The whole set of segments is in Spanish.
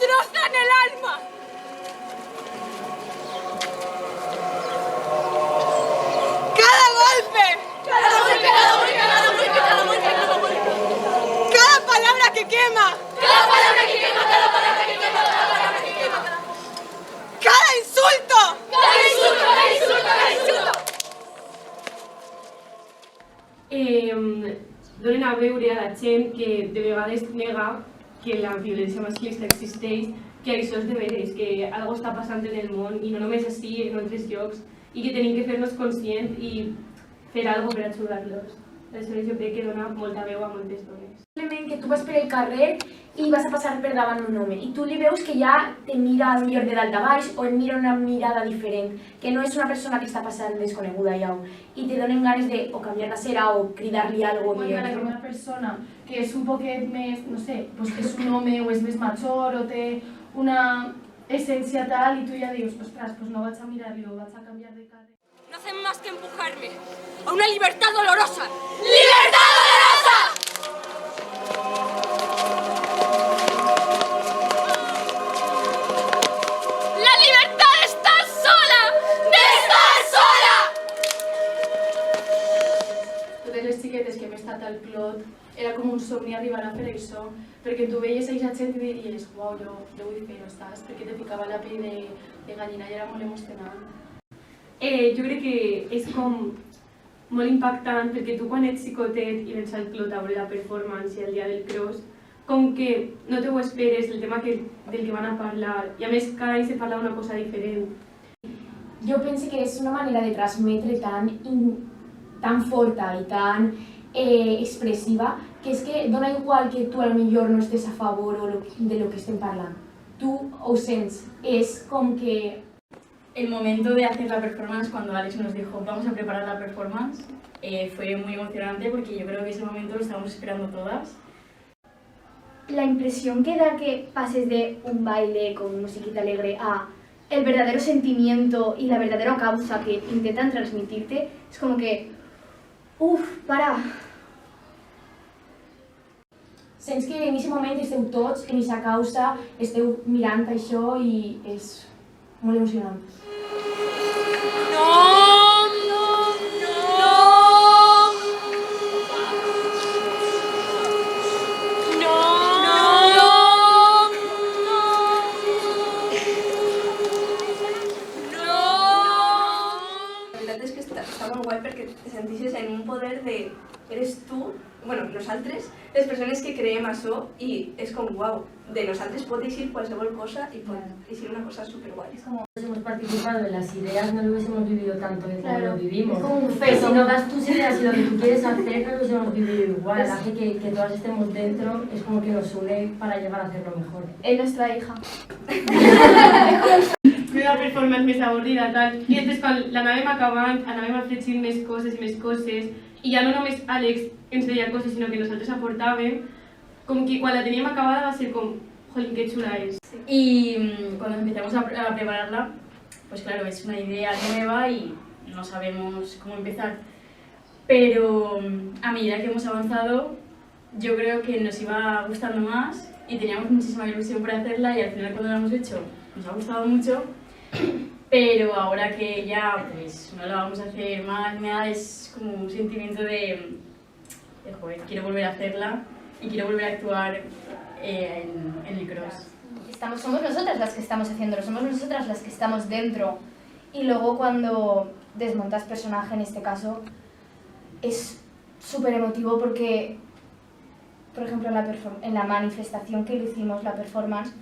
destrozan el alma. Cada golpe. Cada golpe, cada golpe, cada golpe, cada golpe, cada golpe. Cada palabra que quema. Cada palabra que quema, cada palabra que quema, cada palabra que quema. Cada insulto. Cada insulto, cada insulto, cada insulto. Donen a veure a la gent que de vegades nega que la violència masclista existeix, que això és de veres, que algo està passant en el món i no només així, en altres llocs, i que tenim que fer-nos conscients i fer alguna cosa per ajudar-los. Aleshores jo crec que dona molta veu a moltes dones. Simplement que tu vas per el carrer i vas a passar per davant un home i tu li veus que ja te mira millor de dalt a baix o et mira una mirada diferent, que no és una persona que està passant desconeguda ja, i te donen ganes de o canviar de cera o cridar-li alguna cosa. Encara que una persona que és un poquet més, no sé, pues és un home o és més major o té una essència tal i tu ja dius, ostres, pues no vaig a mirar-li o vaig a canviar de carrer. No hacen más que empujarme a una libertad dolorosa. ¡Libertad dolorosa! ¡La libertad de estar sola! ¡De estar sola! Totes les xiquetes que hem estat al Clot era com un somni arribar a fer això, perquè tu veies aquesta gent i diries, uau, jo vull fer-ho, saps? Perquè te ficava la pell de gallina i era molt emocionant. Jo crec que és com molt impactant perquè tu quan ets xicotet i vens al Clot a veure la performance i el dia del cross, com que no te ho esperes del tema del que van a parlar i a més cada any se parla una cosa diferent. Jo penso que és una manera de transmetre tan forta i tan expressiva que és que dona igual que tu potser no estés a favor de lo que estem parlant. Tu ho sents, és com que El momento de hacer la performance, cuando Alex nos dijo vamos a preparar la performance, fue muy emocionante porque yo creo que ese momento lo estábamos esperando todas. La impresión que da que pases de un baile con musiquita alegre a el verdadero sentimiento y la verdadera causa que intentan transmitirte es como que, para. sents que en aquest moment esteu tots en aquesta causa, esteu mirant això i és molt emocionant. La veritat és que està molt guai perquè te sentissis en un poder de... Eres tu, bueno, nosaltres, les persones que creem això i és com, uau, de nosaltres pot eixir qualsevol cosa i pot eixir una cosa superguai. Es como si hubiésemos participado en las ideas, no lo hubiésemos vivido tanto como lo vivimos. Es como un Pero feto. si no das tus ideas y lo que tú quieres hacer, no lo hubiésemos vivido igual. Hace que todas estemos dentro, es como que nos une para llegar a hacerlo mejor. Es nuestra hija. Una performance més avorrida, tal. I després quan l'anàvem acabant, anàvem afegint més coses, i ja no només Àlex ens deia coses, sinó que nosaltres aportàvem, com que quan la teníem acabada va ser com, jolín, qué chula es. Y cuando empezamos a prepararla, pues claro, es una idea nueva y no sabemos cómo empezar. Pero a medida que hemos avanzado, yo creo que nos iba gustando más y teníamos muchísima ilusión por hacerla y al final cuando la hemos hecho nos ha gustado mucho. Pero ahora que ya pues no la vamos a hacer más, es como un sentimiento de joder, quiero volver a hacerla y quiero volver a actuar en el cross. Somos nosotras las que estamos haciéndolo, somos nosotras las que estamos dentro. Y luego cuando desmontas personaje, en este caso, es súper emotivo porque, por ejemplo, en la manifestación que le hicimos, la performance,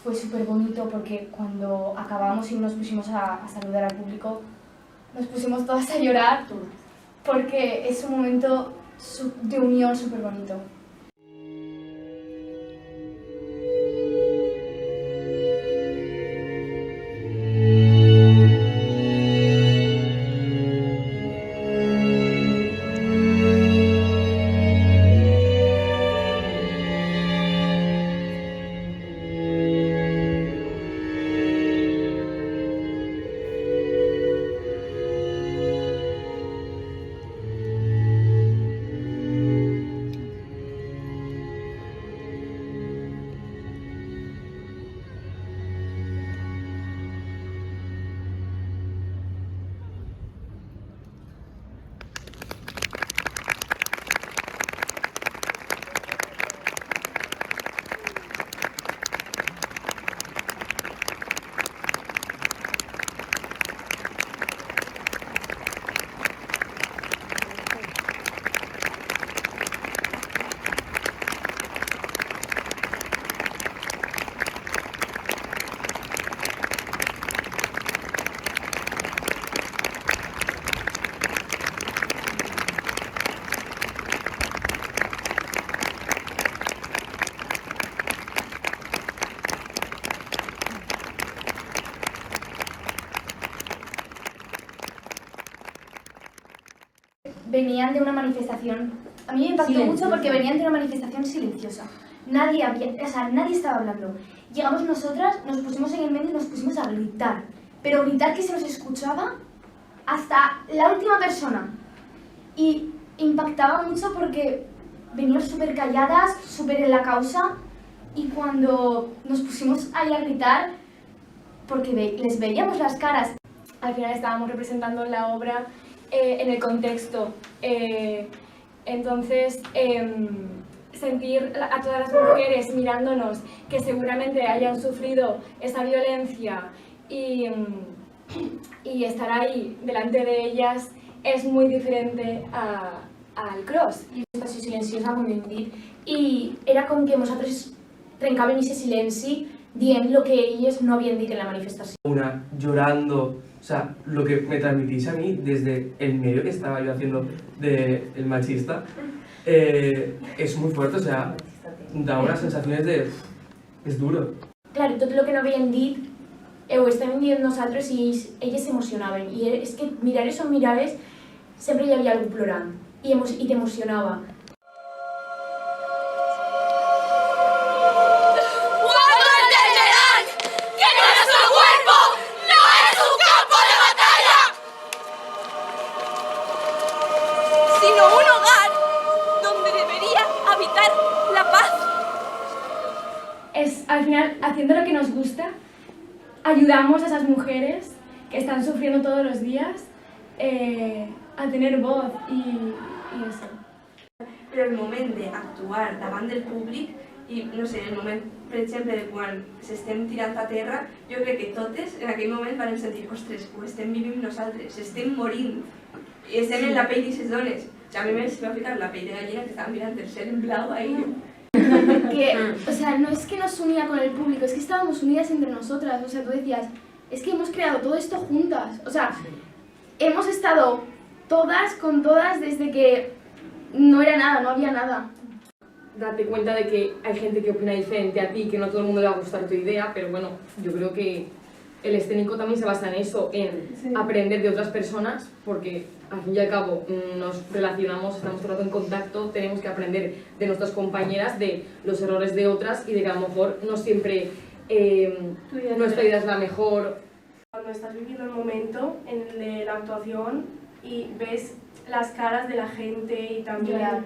fue súper bonito porque cuando acabamos y nos pusimos a saludar al público, nos pusimos todas a llorar porque es un momento de unión súper bonito. venían de una manifestación, a mí me impactó mucho porque venían de una manifestación silenciosa. Nadie estaba hablando. Llegamos nosotras, nos pusimos en el medio y nos pusimos a gritar, pero gritar que se nos escuchaba hasta la última persona. Y impactaba mucho porque venían súper calladas, súper en la causa, y cuando nos pusimos ahí a gritar, porque les veíamos las caras. Al final estábamos representando la obra en el contexto. Entonces, sentir a todas las mujeres mirándonos que seguramente hayan sufrido esa violencia y estar ahí delante de ellas és muy diferente al cross. I una situació silenciosa, com hem dit, i era com que nosaltres trencàvem aquest silenci dient lo que ellos no habían dit en la manifestación. Una llorando, o sea, lo que me transmitís a mí desde el medio que estaba yo haciendo del machista, es muy fuerte, o sea, da unas sensaciones de... es duro. Clar, tot el que no havien dit ho estàvem dient nosaltres i elles s'emocionaven. I és que miraves on miraves, sempre hi havia algú plorant i t'emocionava. Sino un hogar donde debería habitar la paz. Es, al final, haciendo lo que nos gusta, ayudamos a esas mujeres que están sufriendo todos los días a tener voz y eso. Però el moment d'actuar davant del públic i, no sé, el moment, per exemple, de quan s'estem tirant a terra, jo crec que totes en aquell moment van sentir, ostres, ho estem vivint nosaltres, estem morint i estem en la pell d'aquestes dones. O sea, a mi se va ficar la pell de gallina que estaven mirant el cel en blau ahí. Que, o sea, no es que nos unía con el público, es que estábamos unidas entre nosotras. O sea, tú decías, es que hemos creado todo esto juntas. O sea, hemos estado todas con todas desde que no era nada, no había nada. Date cuenta de que hay gente que opina diferente a ti, que no a todo el mundo le va a gustar tu idea, pero bueno, yo creo que el escénico también se basa en eso, en aprender de otras personas, porque al fin y al cabo nos relacionamos, estamos todo el rato en contacto, tenemos que aprender de nuestras compañeras, de los errores de otras y de que a lo mejor no siempre nuestra idea es la mejor. Cuando estás viviendo el momento en el de la actuación y ves las caras de la gente y también,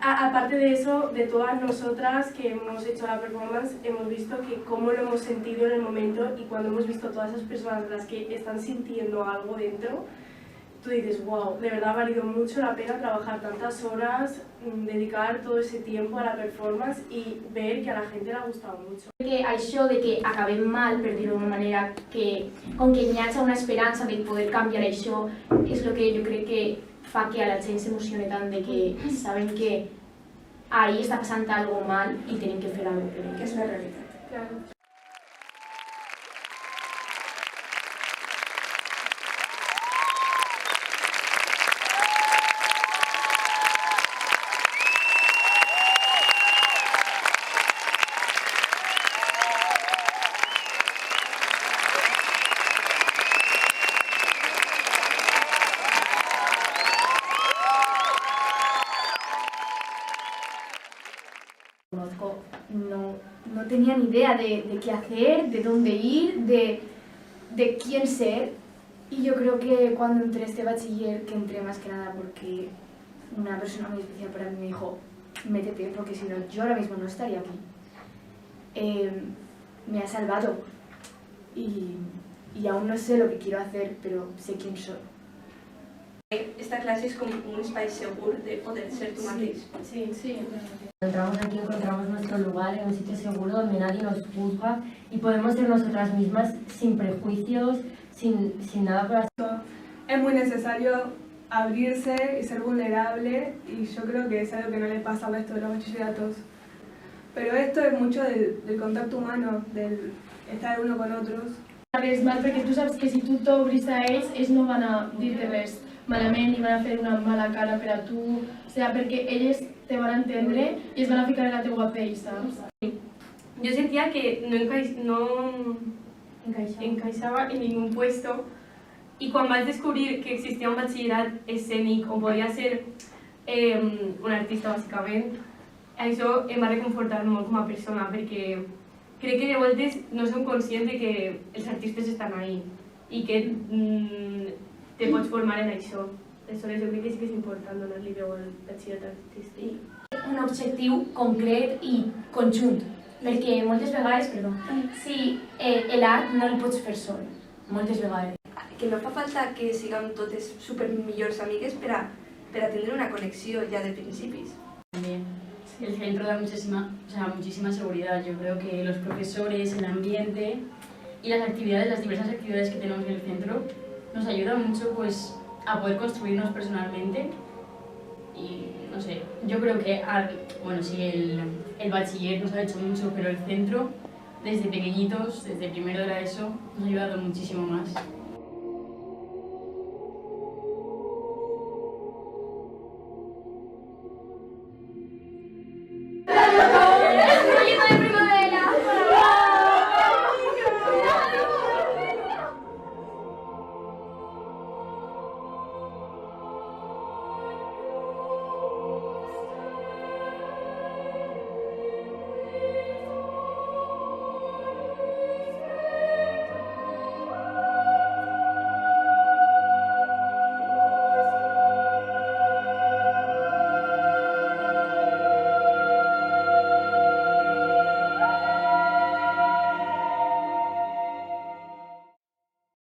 aparte de eso, de todas nosotras que hemos hecho la performance, hemos visto que cómo lo hemos sentido en el momento y cuando hemos visto todas esas personas las que están sintiendo algo dentro, tú dices, wow, de verdad ha valido mucho la pena trabajar tantas horas, dedicar todo ese tiempo a la performance y ver que a la gente le ha gustado mucho. Que això de que acabem mal, per dir-ho d'una manera, que com que hi hagi una esperança de poder canviar això, és el que jo crec que fa que a la gent s'emocioni tant, de que saben que ahí està passant algo mal i tenen que fer alguna cosa per ells. Que és la realitat. Claro. No tenía ni idea de qué hacer, de dónde ir, de quién ser. Y yo creo que cuando entré a este bachiller, que entré más que nada porque una persona muy especial para mí me dijo, métete, porque si no, yo ahora mismo no estaría aquí. Me ha salvado y aún no sé lo que quiero hacer, pero sé quién soy. Esta clase es como un espacio seguro de poder ser tú mateix. Sí, sí. Entramos aquí, encontramos nuestro lugar en un sitio seguro donde nadie nos juzga y podemos ser nosotras mismas sin prejuicios, sin nada por así. Es muy necesario abrirse y ser vulnerable y yo creo que es algo que no le pasa al resto de los bachilleratos. Pero esto es mucho del contacto humano, del estar uno con otros. Res mal, perquè tu saps que si tu t'obris a ells no van a dir-te res malament ni van a fer una mala cara per a tu, o sigui, perquè elles te van a entendre i es van a ficar en la teua pell, saps? Yo sentía que no encaixaba en ningún puesto I quan vaig descobrir que existia un batxillerat escènic on podia ser un artista, bàsicament, això em va reconfortar molt com a persona, perquè crec que de voltes no som conscients de que els artistes estan ahí i que te pots formar en això. Aleshores, jo crec que sí que és important donar-li veu al batxillerat artístic. Un objectiu concret i conjunt, perquè moltes vegades, si l'art no el pots fer sol, moltes vegades. Que no fa falta que siguem totes super millors amigues per a tindre una connexió ja de principis. También. El centro da muchísima seguridad. Yo creo que los profesores, el ambiente y las actividades, las diversas actividades que tenemos en el centro nos ayudan mucho pues, a poder construirnos personalmente. Y no sé, yo creo que sí, el bachiller nos ha hecho mucho, pero el centro, desde pequeñitos, desde primero de la ESO, nos ha ayudado muchísimo más.